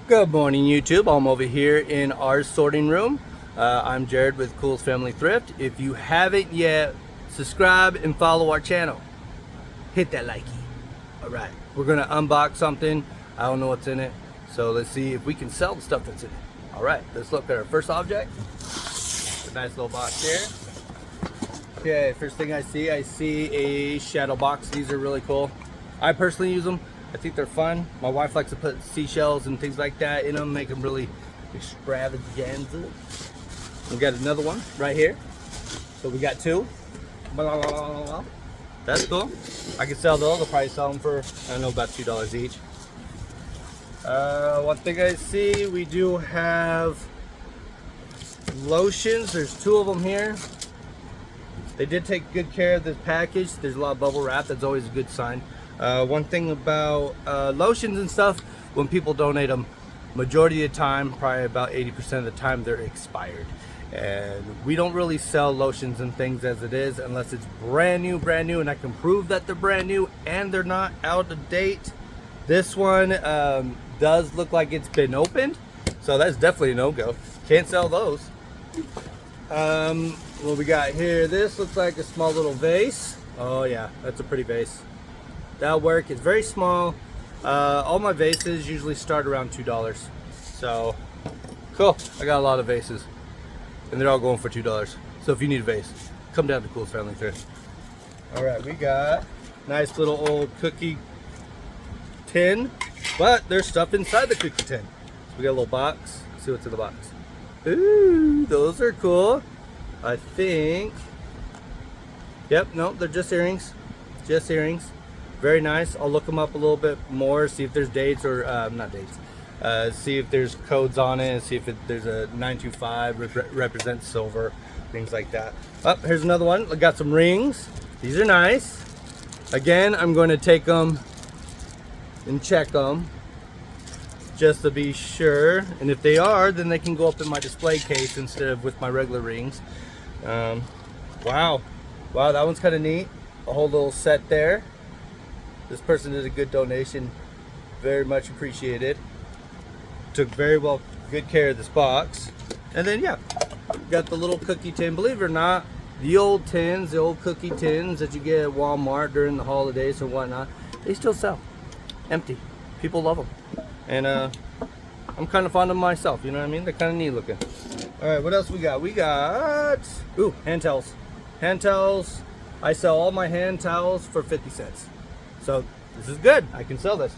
Good morning, YouTube. I'm over here in our sorting room. I'm Jared with Cool's Family Thrift. If you haven't yet, subscribe and follow our channel. Hit that likey. All right, we're gonna unbox something. I don't know what's in it, so let's see if we can sell the stuff that's in it. All right, let's look at our first object. A nice little box here. Okay, first thing I see a shadow box. These are really cool. I personally use them. I think they're fun. My wife likes to put seashells and things like that in them, make them really extravaganza. We got another one right here. So we got two. That's cool. I can sell those. I'll probably sell them for, I don't know, about $2 each. One thing I see, we do have lotions. There's two of them here. They did take good care of this package. There's a lot of bubble wrap. That's always a good sign. One thing about lotions and stuff, when people donate them, majority of the time, probably about 80% of the time, they're expired. And we don't really sell lotions and things as it is unless it's brand new, and I can prove that they're brand new and they're not out of date. This one does look like it's been opened, so that's definitely a no-go. Can't sell those. What we got here, this looks like a small little vase. Oh yeah, that's a pretty vase. That'll work. It's very small. All my vases usually start around $2. So cool. I got a lot of vases and they're all going for $2. So if you need a vase, come down to Cool's Family Thrift. All right, we got nice little old cookie tin, but there's stuff inside the cookie tin. So we got a little box. Let's see what's in the box. Ooh, those are cool. I think, yep, no, they're just earrings. Just earrings. Very nice. I'll look them up a little bit more, see if there's dates or not dates. See if there's codes on it, see if there's a 925 represents silver, things like that. Oh, here's another one. I got some rings. These are nice. Again, I'm going to take them and check them just to be sure. And if they are, then they can go up in my display case instead of with my regular rings. Wow, that one's kind of neat. A whole little set there. This person did a good donation, very much appreciated. Took very good care of this box. And then yeah, got the little cookie tin. Believe it or not, the old tins, the old cookie tins that you get at Walmart during the holidays or whatnot, they still sell, empty. People love them. And I'm kind of fond of them myself, you know what I mean? They're kind of neat looking. All right, what else we got? We got, ooh, hand towels. Hand towels, I sell all my hand towels for 50 cents. So this is good. I can sell this.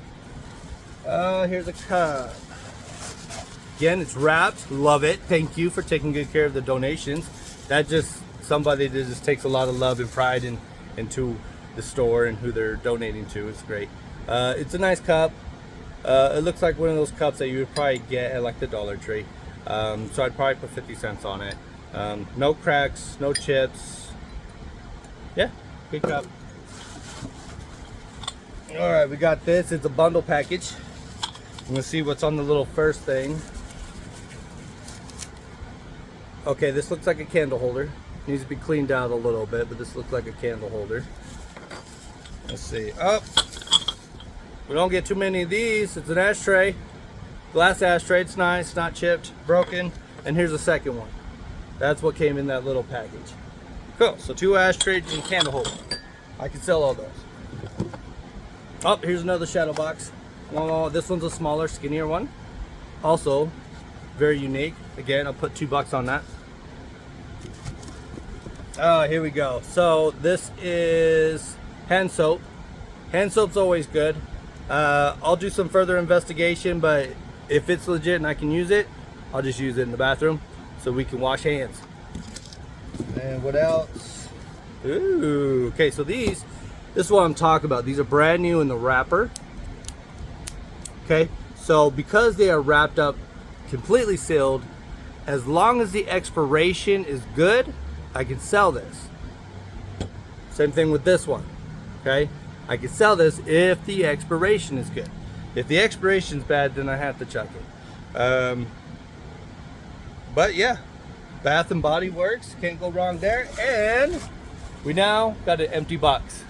Here's a cup. Again, it's wrapped. Love it. Thank you for taking good care of the donations. That just somebody that just takes a lot of love and pride into the store and who they're donating to. It's great. It's a nice cup. It looks like one of those cups that you would probably get at like the Dollar Tree. So I'd probably put 50 cents on it. No cracks, no chips. Yeah, good cup. All right, we got this. It's a bundle package. I'm gonna see what's on the little first thing. Okay, this looks like a candle holder. Needs to be cleaned out a little bit, but this looks like a candle holder. Let's see. Oh, we don't get too many of these. It's an ashtray, glass ashtray. It's nice, not chipped, broken. And here's the second one. That's what came in that little package. Cool. So 2 ashtrays and candle holder. I can sell all those. Oh, here's another shadow box. Well, this one's a smaller, skinnier one. Also, very unique. Again, I'll put $2 on that. Here we go. So this is hand soap. Hand soap's always good. I'll do some further investigation, but if it's legit and I can use it, I'll just use it in the bathroom so we can wash hands. And what else? Ooh, okay, so this is what I'm talking about. These are brand new in the wrapper. Okay, so because they are wrapped up, completely sealed, as long as the expiration is good, I can sell this. Same thing with this one. Okay, I can sell this if the expiration is good. If the expiration is bad, then I have to chuck it. But yeah, Bath and Body Works, can't go wrong there. And we now got an empty box.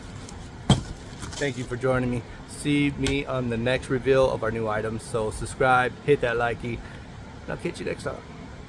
Thank you for joining me. see me on the next reveal of our new items. So subscribe, hit that likey, and I'll catch you next time.